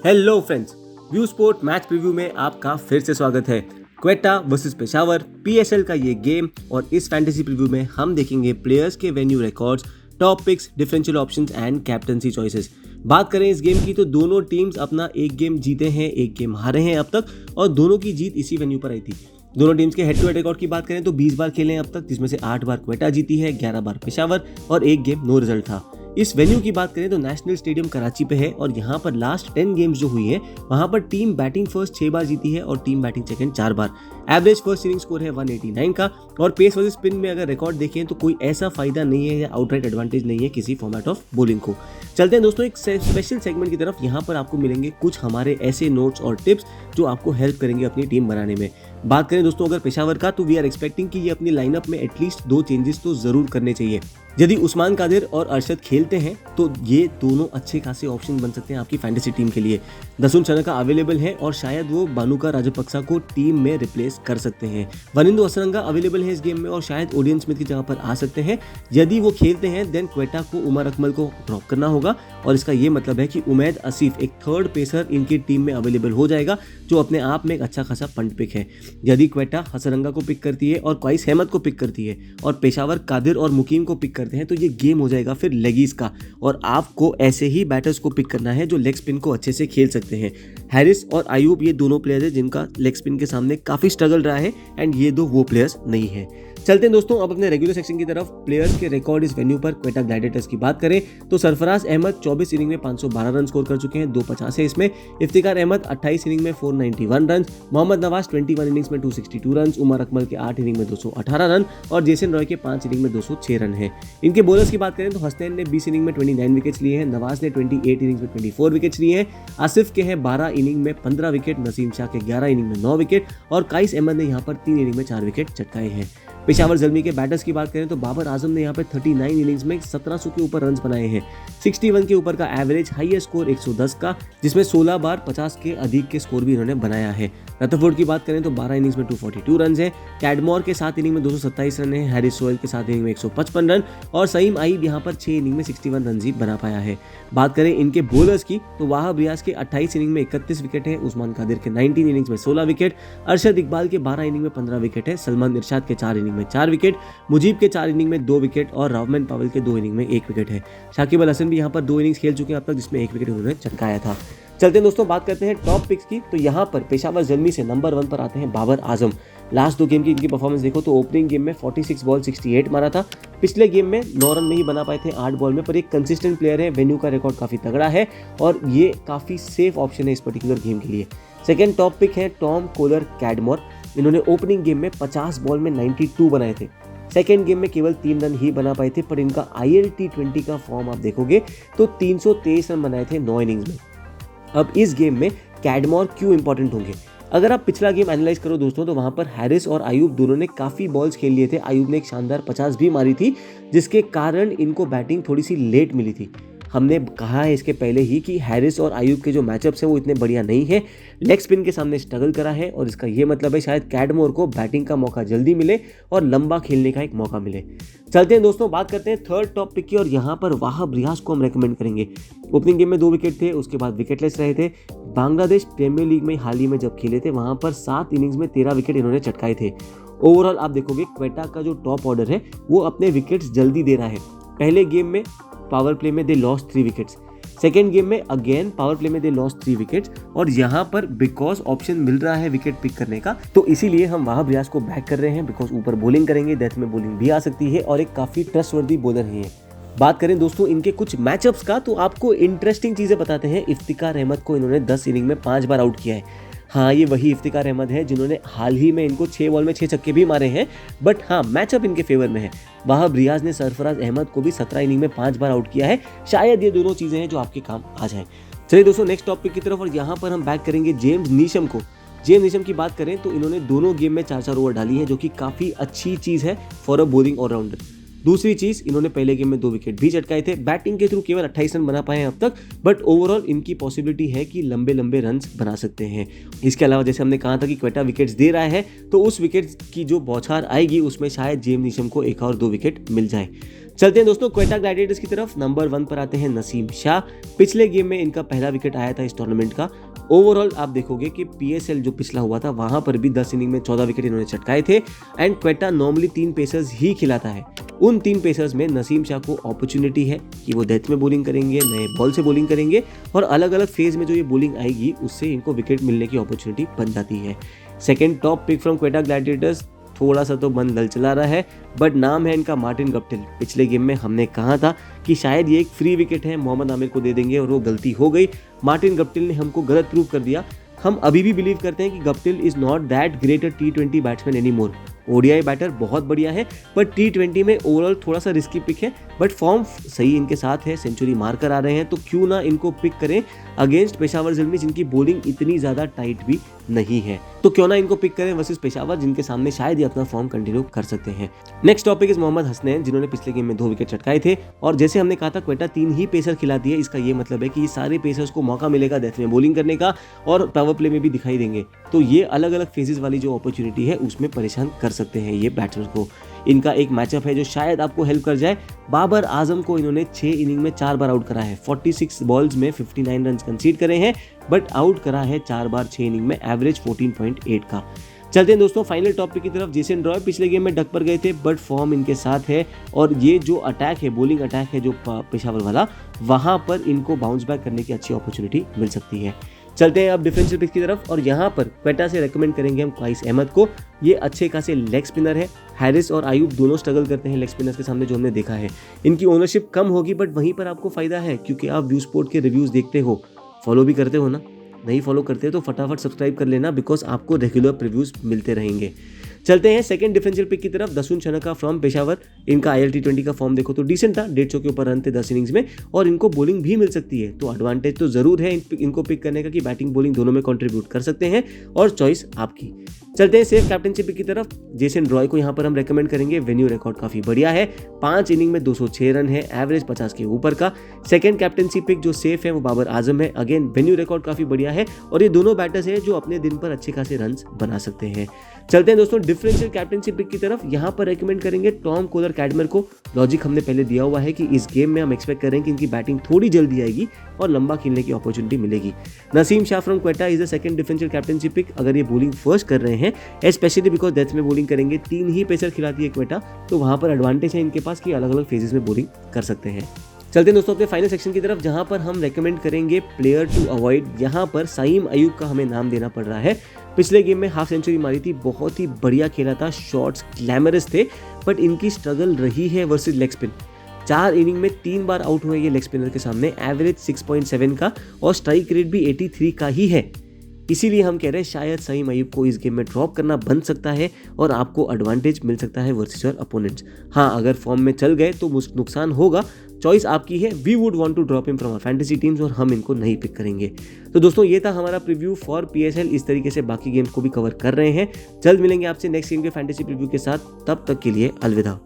Hello friends, view sport match preview में आपका फिर से स्वागत है। क्वेटा वर्सेस पेशावर पीएसएल का ये गेम और इस फैंटेसी प्रीव्यू में हम देखेंगे प्लेयर्स के venue records, top picks, differential options and captaincy choices. बात करें इस गेम की तो दोनों टीम्स अपना एक गेम जीते हैं, एक गेम हारे हैं अब तक और दोनों की जीत इसी वेन्यू पर आई थी। दोनों टीम्स के हेड टू हेड रिकॉर्ड की बात करें तो 20 बार खेले हैं अब तक, जिसमें से 8 बार क्वेटा जीती है, 11 बार पेशावर और एक गेम नो रिजल्ट था। इस वेन्यू की बात करें तो नेशनल स्टेडियम कराची पे है और यहाँ पर लास्ट 10 गेम्स जो हुई हैं वहाँ पर टीम बैटिंग फर्स्ट 6 बार जीती है और टीम बैटिंग सेकंड 4 बार। एवरेज फर्स्ट इनिंग स्कोर है 189 का और पेस वर्सेस स्पिन में अगर रिकॉर्ड देखें तो कोई ऐसा फायदा नहीं है या आउटराइट एडवांटेज नहीं है किसी फॉर्मेट ऑफ बॉलिंग को। चलते हैं दोस्तों एक स्पेशल सेगमेंट की तरफ। यहाँ पर आपको मिलेंगे कुछ हमारे ऐसे नोट्स और टिप्स जो आपको हेल्प करेंगे अपनी टीम बनाने में। बात करें दोस्तों अगर पेशावर का तो वी आर एक्सपेक्टिंग कि ये अपनी लाइनअप में एटलीस्ट 2 चेंजेस तो जरूर करने चाहिए। यदि उस्मान कादिर और अरशद खेलते हैं तो ये दोनों अच्छे खासे ऑप्शन बन सकते हैं आपकी फैंटेसी टीम के लिए। दसुन शनका अवेलेबल है और शायद वो बानुका राजपक्सा को टीम में रिप्लेस कर सकते हैं। वनिंदु हसरंगा अवेलेबल है इस गेम में और शायद ओडियन स्मिथ की जगह पर आ सकते हैं। यदि वो खेलते हैं देन क्वेटा को उमर अकमल को ड्रॉप करना होगा और इसका ये मतलब है कि उमैद आसिफ एक थर्ड पेसर इनकी टीम में अवेलेबल हो जाएगा जो अपने आप में एक अच्छा खासा पंट पिक है। यदि क्वेटा हसरंगा को पिक करती है और क्वाइस अहमद को पिक करती है और पेशावर कादिर और मुकीम को पिक करते हैं तो ये गेम हो जाएगा फिर लेगीज का और आपको ऐसे ही बैटर्स को पिक करना है जो लेग स्पिन को अच्छे से खेल सकते हैं। हैरिस और अयूब ये दोनों प्लेयर्स हैं जिनका लेग स्पिन के सामने काफी स्ट्रगल रहा है एंड ये दो वो प्लेयर्स नहीं है। चलते हैं दोस्तों अब अपने रेगुलर सेक्शन की तरफ। प्लेयर्स के रिकॉर्ड इस वेन्यू पर क्वेटा ग्लैडिएटर्स की बात करें तो सरफराज अहमद 24 इनिंग में 512 रन स्कोर कर चुके हैं, 250 है इसमें। इफ्तिकार अहमद 28 इनिंग में 491 रन, मोहम्मद नवाज 21 इनिंग्स में 262 रन, उमर अकमल के 8 इनिंग में 218 रन और जेसन रॉय के 5 इनिंग में 206 रन है। इनके बॉलर्स की बात करें तो हसनैन ने 20 इनिंग में 29 विकेट्स लिए हैं, नवाज ने 28 इनिंग्स में 24 विकेट्स लिए हैं, आसिफ के हैं 12 इनिंग में 15 विकेट, नसीम शाह के 11 इनिंग में 9 विकेट और काइस अहमद ने यहाँ पर 3 इनिंग में 4 विकेट चटकाए हैं। पेशावर ज़ल्मी के बैटर्स की बात करें तो बाबर आजम ने यहाँ पे 39 इनिंग्स में 1700 के ऊपर रन्स बनाए हैं, 61 के ऊपर का एवरेज, हाईएस्ट स्कोर 110 का जिसमें 16 बार 50 के अधिक के स्कोर भी इन्होंने बनाया है। रदरफोर्ड की बात करें तो 12 इनिंग्स में 242 रन है, कैडमोर के 7 इनिंग में 227 रन है, हैरिस सोहेल के 7 इनिंग में 155 रन और सईम आइब यहाँ पर 6 इनिंग में 61 रन ही बना पाया है। बात करें इनके बॉलर्स की तो वाहब रियाज के 28 इनिंग में 31 विकेट है, उस्मान कादिर के 19 इनिंग्स में 16 विकेट, अरशद इकबाल के 12 इनिंग में 15 विकेट है, सलमान इरशाद के 4 इनिंग में 4 विकेट, मुजीब के 4 इनिंग में 2 विकेट और रावमैन पावेल के 2 इनिंग में 1 विकेट है। शाकिब अल हसन भी यहाँ पर 2 इनिंग्स खेल चुके हैं अब तक जिसमें 1 विकेट उन्होंने चटकाया था। चलते हैं दोस्तों बात करते हैं टॉप पिक्स की तो यहाँ पर पेशावर ज़ल्मी से नंबर 1 पर आते हैं बाबर आजम। लास्ट 2 गेम की इनकी परफॉर्मेंस देखो तो ओपनिंग गेम में 46 बॉल 68 मारा था, पिछले गेम में 9 रन नहीं बना पाए थे 8 बॉल में, पर एक कंसिस्टेंट प्लेयर है, वेन्यू का रिकॉर्ड काफी तगड़ा है और ये काफी सेफ ऑप्शन है इस पर्टिकुलर गेम के लिए। सेकेंड टॉप पिक है टॉम कोलर कैडमोर। इन्होंने ओपनिंग गेम में 50 बॉल में 92 बनाए थे, सेकेंड गेम में केवल 3 रन ही बना पाए थे, पर इनका ILT20 का फॉर्म आप देखोगे तो 323 रन बनाए थे 9 इनिंग्स में। अब इस गेम में कैडमोर क्यों इंपॉर्टेंट होंगे? अगर आप पिछला गेम एनालाइज करो दोस्तों तो वहां पर हैरिस और अयूब दोनों ने काफी बॉल्स खेल लिए थे। अयूब ने एक शानदार 50 भी मारी थी जिसके कारण इनको बैटिंग थोड़ी सी लेट मिली थी। हमने कहा है इसके पहले ही कि हैरिस और अयूब के जो मैचअप्स हैं वो इतने बढ़िया नहीं है, लेग स्पिन के सामने स्ट्रगल करा है और इसका ये मतलब है शायद कैडमोर को बैटिंग का मौका जल्दी मिले और लंबा खेलने का एक मौका मिले। चलते हैं दोस्तों बात करते हैं थर्ड टॉप पिक की और यहाँ पर वाहब रियाज को हम रेकमेंड करेंगे। ओपनिंग गेम में 2 विकेट थे, उसके बाद विकेटलेस रहे थे। बांग्लादेश प्रीमियर लीग में हाल ही में जब खेले थे वहाँ पर 7 इनिंग्स में 13 विकेट इन्होंने चटकाए थे। ओवरऑल आप देखोगे क्वेटा का जो टॉप ऑर्डर है वो अपने विकेट्स जल्दी दे रहा है। पहले गेम में पावर प्ले में they lost 3 wickets, second game में अगेन पावर प्ले में दे लॉस्ट 3 विकेट्स और यहाँ पर बिकॉज ऑप्शन मिल रहा है विकेट पिक करने का तो इसीलिए हम वाहब रियाज को बैक कर रहे हैं, बिकॉज ऊपर बॉलिंग करेंगे, डेथ में बॉलिंग भी आ सकती है और एक काफी ट्रस्टवर्दी बॉलर है। बात करें दोस्तों इनके कुछ मैचअप्स का तो आपको इंटरेस्टिंग चीजें बताते हैं। इफ्तिकार अहमद को इन्होंने 10 इनिंग में 5 बार आउट किया है। हाँ, ये वही इफ्तिकार अहमद है जिन्होंने हाल ही में इनको 6 बॉल में 6 छक्के भी मारे हैं, बट हाँ मैचअप इनके फेवर में है। वाहब रियाज ने सरफराज अहमद को भी 17 इनिंग में 5 बार आउट किया है। शायद ये दोनों चीजें हैं जो आपके काम आ जाए। चलिए दोस्तों नेक्स्ट टॉपिक की तरफ और यहाँ पर हम बैक करेंगे जेम्स नीशम को। जेम्स नीशम की बात करें तो इन्होंने दोनों गेम में 4-4 ओवर डाली है जो कि काफी अच्छी चीज है फॉर अ बॉलिंग ऑलराउंडर। दूसरी चीज इन्होंने पहले गेम में 2 विकेट भी चटकाए थे, बैटिंग के थ्रू केवल 28 रन बना पाए हैं अब तक, बट ओवरऑल इनकी पॉसिबिलिटी है कि लंबे लंबे रन्स बना सकते हैं। इसके अलावा जैसे हमने कहा था कि क्वेटा विकेट्स दे रहा है तो उस विकेट की जो बौछार आएगी उसमें शायद जेम्स नीशम को 1 और 2 विकेट मिल जाए। चलते हैं दोस्तों क्वेटा ग्लैडिएटर्स की तरफ। नंबर 1 पर आते हैं नसीम शाह। पिछले गेम में इनका पहला विकेट आया था इस टूर्नामेंट का। ओवरऑल आप देखोगे कि पीएसएल जो पिछला हुआ था वहां पर भी 10 इनिंग में 14 विकेट इन्होंने चटकाए थे। एंड क्वेटा नॉर्मली 3 पेसर्स ही खिलाता है। उन 3 पेसर्स में नसीम शाह को अपॉर्चुनिटी है कि वो डेथ में बॉलिंग करेंगे, नए बॉल से बॉलिंग करेंगे और अलग अलग फेज में जो ये बॉलिंग आएगी उससे इनको विकेट मिलने की अपॉर्चुनिटी बन जाती है। Second top pick from Quetta Gladiators. थोड़ा सा तो मन ललचला रहा है बट नाम है इनका मार्टिन गप्टिल। पिछले गेम में हमने कहा था कि शायद ये एक फ्री विकेट है, मोहम्मद आमिर को दे देंगे और वो गलती हो गई। मार्टिन गप्टिल ने हमको गलत प्रूव कर दिया। हम अभी भी बिलीव करते हैं कि Guptill is not that great T20 batsman any more. ODI batter बहुत बढ़िया है बट T20 में ओवरऑल थोड़ा सा रिस्की पिक है, बट फॉर्म सही इनके साथ है, सेंचुरी मार कर आ रहे हैं, तो क्यों ना इनको पिक करें अगेंस्ट पेशावर ज़िल्मी जिनकी बॉलिंग इतनी ज़्यादा टाइट भी नहीं है। तो क्यों ना इनको पिक करें वर्सेस पेशावर जिनके सामने शायद ये अपना फॉर्म कंटिन्यू कर सकते हैं। Next topic is Mohammad Hasnain जिन्होंने पिछले गेम में 2 विकेट चटकाए थे। और जैसे हमने कहा था क्वेटा 3 ही पेसर खिलाती है, इसका ये मतलब है कि सारे पेसर्स को मौका मिलेगा डेथ में बॉलिंग करने का और पावर प्ले में भी दिखाई देंगे। तो ये अलग अलग फेजेस वाली जो अपॉर्चुनिटी है उसमें परेशान कर सकते हैं ये बैट्समैन को। इनका एक मैचअप है जो शायद आपको हेल्प कर जाए। बाबर आजम को इन्होंने 6 इनिंग में 4 बार आउट करा है। 46 बॉल्स में 59 रन कंसीड करे हैं बट आउट करा है 4 बार 6 इनिंग में, एवरेज 14.8 का। चलते हैं दोस्तों फाइनल टॉपिक की तरफ। जेसन रॉय पिछले गेम में डक पर गए थे बट फॉर्म इनके साथ है और ये जो अटैक है, बॉलिंग अटैक है जो पेशावर वाला, वहां पर इनको बाउंस बैक करने की अच्छी अपॉर्चुनिटी मिल सकती है। चलते हैं अब डिफरेंशियल पिक की तरफ और यहाँ पर क्वेटा से रेकमेंड करेंगे हम क्वाइस अहमद को। ये अच्छे खासे लेग स्पिनर है। हैरिस और आयूब दोनों स्ट्रगल करते हैं लेग स्पिनर्स के सामने जो हमने देखा है। इनकी ओनरशिप कम होगी बट वहीं पर आपको फायदा है क्योंकि आप व्यू स्पोर्ट के रिव्यूज देखते हो, फॉलो भी करते हो ना। नहीं फॉलो करते तो फटाफट सब्सक्राइब कर लेना बिकॉज आपको रेगुलर प्रीव्यूज मिलते रहेंगे। चलते हैं सेकंड डिफरेंशियल पिक की तरफ। दसून शनका फ्रॉम पेशावर। इनका IL T20 का फॉर्म देखो तो डिसेंट था, 150 के ऊपर रन थे 10 इनिंग्स में और इनको बॉलिंग भी मिल सकती है। तो एडवांटेज तो जरूर है इनको पिक करने का कि बैटिंग बॉलिंग दोनों में कंट्रीब्यूट कर सकते हैं और चॉइस आपकी। चलते हैं सेफ कैप्टनशिप पिक की तरफ। जेसन रॉय को यहाँ पर हम रेकमेंड करेंगे। वेन्यू रिकॉर्ड काफी बढ़िया है, 5 इनिंग में 206 रन है, एवरेज 50 के ऊपर का। सेकंड कैप्टनशिप पिक जो सेफ है वो बाबर आजम है। अगेन वेन्यू रिकॉर्ड काफी बढ़िया है और ये दोनों बैटर्स हैं जो अपने दिन पर अच्छे खासे रन बना सकते हैं। चलते हैं दोस्तों डिफरेंशियल कैप्टनशिप पिक की तरफ। यहाँ पर रेकमेंड करेंगे टॉम कोलर कैडमर को। लॉजिक हमने पहले दिया हुआ है कि इस गेम में हम एक्सपेक्ट करें कि इनकी बैटिंग थोड़ी जल्दी आएगी और लंबा खेलने की अपॉर्चुनिटी मिलेगी। Naseem Shah from Quetta is the second differential captaincy pick. अगर ये बॉलिंग फर्स्ट कर रहे हैं स्पेशली बिकॉज डेथ में बॉलिंग करेंगे, 3 ही पेसर खिलाती है क्वेटा, तो वहां पर एडवांटेज है इनके पास कि अलग अलग फेजेस में बॉलिंग कर सकते हैं। चलते हैं दोस्तों अपने फाइनल सेक्शन की तरफ जहां पर हम रेकमेंड करेंगे प्लेयर टू अवॉइड। यहां पर सईम अयूब का हमें नाम देना पड़ रहा है। पिछले गेम में हाफ सेंचुरी मारी थी, बहुत ही बढ़िया खेला था, शॉट्स ग्लैमरस थे बट इनकी स्ट्रगल रही है वर्सेस लेग स्पिन। 4 इनिंग में 3 बार आउट हुए ये लेग स्पिनर के सामने, एवरेज 6.7 का और स्ट्राइक रेट भी 83 का ही है। इसीलिए हम कह रहे हैं शायद सईम अयूब को इस गेम में ड्रॉप करना बन सकता है और आपको एडवांटेज मिल सकता है वर्सेस योर अपोनेंट्स। हाँ, अगर फॉर्म में चल गए तो नुकसान होगा, चॉइस आपकी है। We would want to drop him from our fantasy teams और हम इनको नहीं पिक करेंगे। तो दोस्तों ये था हमारा प्रीव्यू फॉर PSL। इस तरीके से बाकी गेम्स को भी कवर कर रहे हैं। जल्द मिलेंगे आपसे नेक्स्ट गेम के फैंटेसी प्रीव्यू के साथ, तब तक के लिए अलविदा।